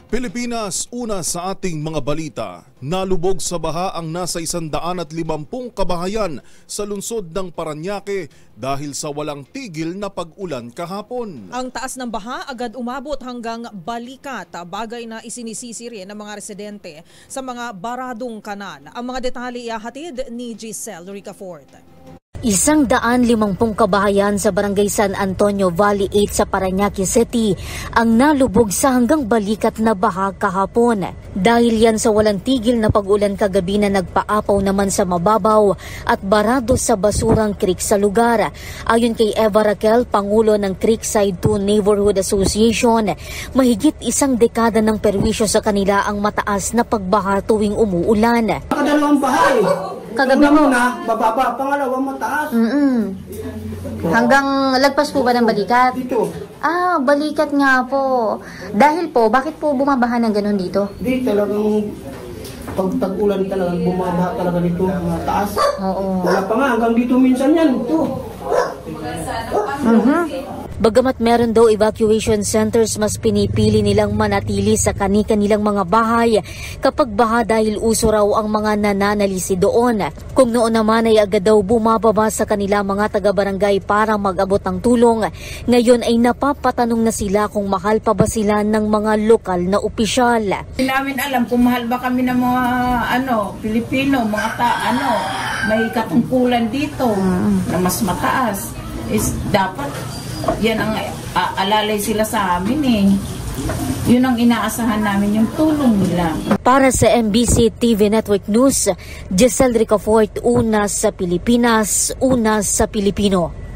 Pilipinas, una sa ating mga balita. Nalubog sa baha ang nasa 150 kabahayan sa lungsod ng Parañaque dahil sa walang tigil na pag-ulan kahapon. Ang taas ng baha agad umabot hanggang balikat, bagay na isinisisi rin ng mga residente sa mga baradong kanal. Ang mga detalye ihahatid ni Giselle Ricafort. 150 kabahayan sa Barangay San Antonio Valley 8 sa Parañaque City ang nalubog sa hanggang balikat na baha kahapon. Dahil yan sa walang tigil na pag-ulan kagabi na nagpaapaw naman sa mababaw at barado sa basurang creek sa lugar. Ayon kay Eva Raquel, Pangulo ng Creekside 2 Neighborhood Association, mahigit isang dekada ng perwisyo sa kanila ang mataas na pagbaha tuwing umuulan. Kadalawang bahay. Kagabi mo na bababa, pangalawa mataas. Hanggang lagpas po ba ng balikat? Dito. Ah, balikat nga po. Dahil po, bakit po bumabaha ng ganun dito? Di talagang pag-ulan talagang bumabaha talaga dito, mataas. Oo. Wala pa nga, hanggang dito minsan yan. Ito. Bagamat meron daw evacuation centers, mas pinipili nilang manatili sa kani-kanilang mga bahay kapag baha dahil uso raw ang mga nananalisi doon. Kung noon naman ay agad daw bumababa sa kanila mga taga-barangay para mag-abot ng tulong, ngayon ay napapatanong na sila kung mahal pa ba sila ng mga lokal na opisyal. Hindi namin alam kung mahal ba kami ng mga Pilipino, may katungkulan dito na mas mataas. Is dapat yan ang alalay sila sa amin eh. Yun ang inaasahan namin, yung tulong nila. Para sa MBC TV Network News, Giselle Ricafort, una sa Pilipinas, una sa Pilipino.